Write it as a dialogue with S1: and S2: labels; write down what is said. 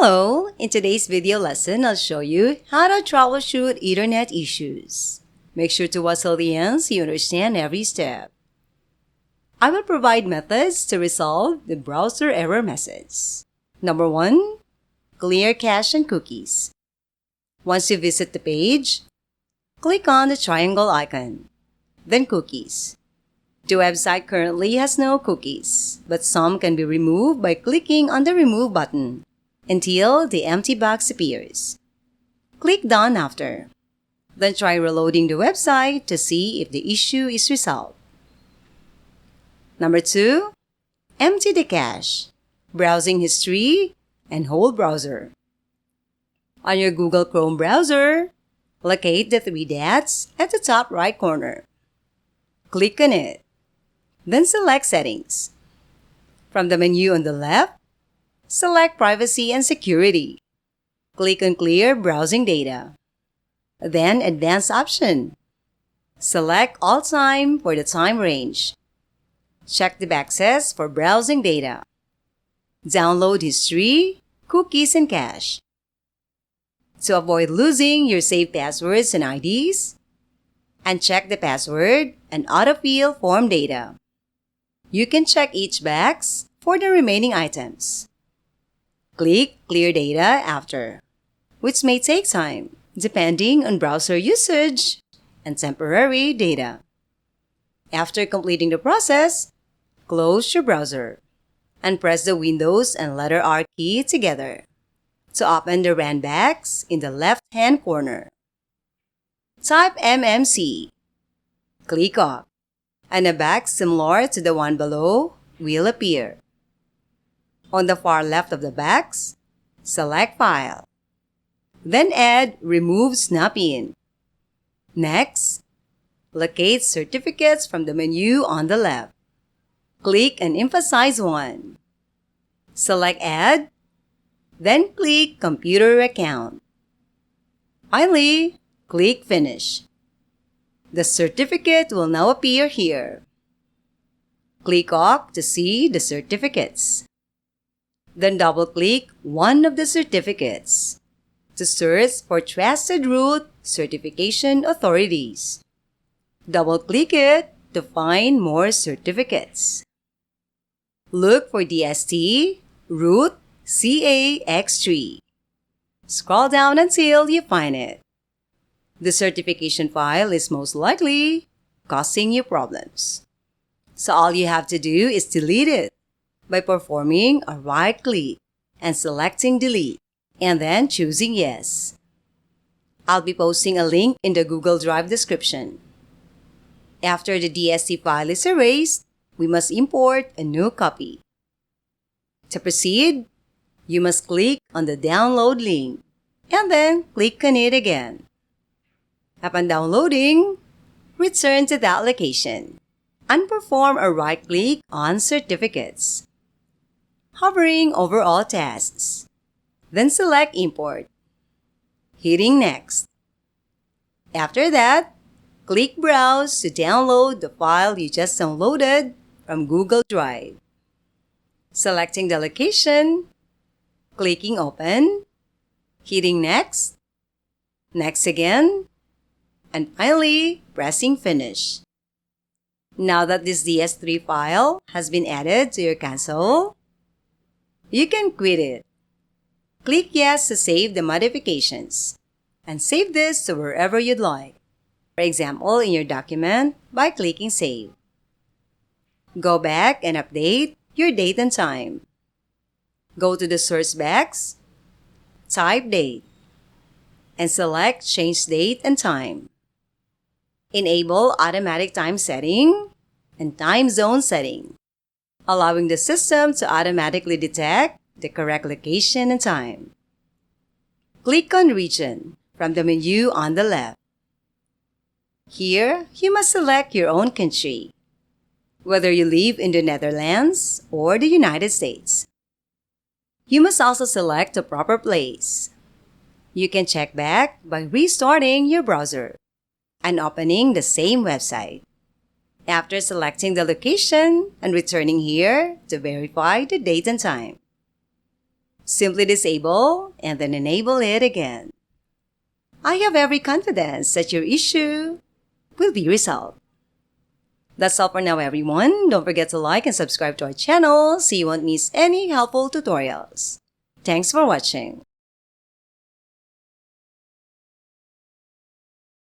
S1: Hello! In today's video lesson, I'll show you how to troubleshoot Ethernet issues. Make sure to watch till the end so you understand every step. I will provide methods to resolve the browser error message. Number 1. Clear cache and cookies. Once you visit the page, click on the triangle icon, then Cookies. The website currently has no cookies, but some can be removed by clicking on the Remove button until the empty box appears. Click Done after. Then try reloading the website to see if the issue is resolved. Number 2. Empty the cache, browsing history, and whole browser. On your Google Chrome browser, locate the 3 dots at the top right corner. Click on it. Then select Settings. From the menu on the left, select Privacy and Security. Click on Clear Browsing Data. Then Advanced option. Select All Time for the time range. Check the access for browsing data. Download history, cookies, and cache. To avoid losing your saved passwords and IDs, uncheck the password and autofill form data. You can check each box for the remaining items. Click Clear Data after, which may take time depending on browser usage and temporary data. After completing the process, close your browser and press the Windows and letter R key together to open the Run box in the left-hand corner. Type MMC. Click OK, and a box similar to the one below will appear. On the far left of the box, select File. Then add Remove Snap-in. Next, locate certificates from the menu on the left. Click and emphasize one. Select Add, then click Computer Account. Finally, click Finish. The certificate will now appear here. Click OK to see the certificates. Then double-click one of the certificates to search for Trusted Root Certification Authorities. Double-click it to find more certificates. Look for DST Root CA-X3. Scroll down until you find it. The certification file is most likely causing you problems. So all you have to do is delete it by performing a right-click and selecting Delete, and then choosing Yes. I'll be posting a link in the Google Drive description. After the DST file is erased, we must import a new copy. To proceed, you must click on the download link and then click on it again. Upon downloading, return to that location and perform a right-click on Certificates, hovering over all tasks. Then select Import, hitting Next. After that, click Browse to download the file you just downloaded from Google Drive. Selecting the location, clicking Open, hitting Next, Next again, and finally pressing Finish. Now that this DS3 file has been added to your console, you can quit it. Click Yes to save the modifications, and save this to wherever you'd like. For example, in your document by clicking Save. Go back and update your date and time. Go to the search box, type Date, and select Change Date and Time. Enable Automatic Time Setting and Time Zone Setting, allowing the system to automatically detect the correct location and time. Click on Region from the menu on the left. Here, you must select your own country, whether you live in the Netherlands or the United States. You must also select the proper place. You can check back by restarting your browser and opening the same website. After selecting the location and returning here to verify the date and time. Simply disable and then enable it again. I have every confidence that your issue will be resolved. That's all for now, everyone. Don't forget to like and subscribe to our channel so you won't miss any helpful tutorials. Thanks for watching.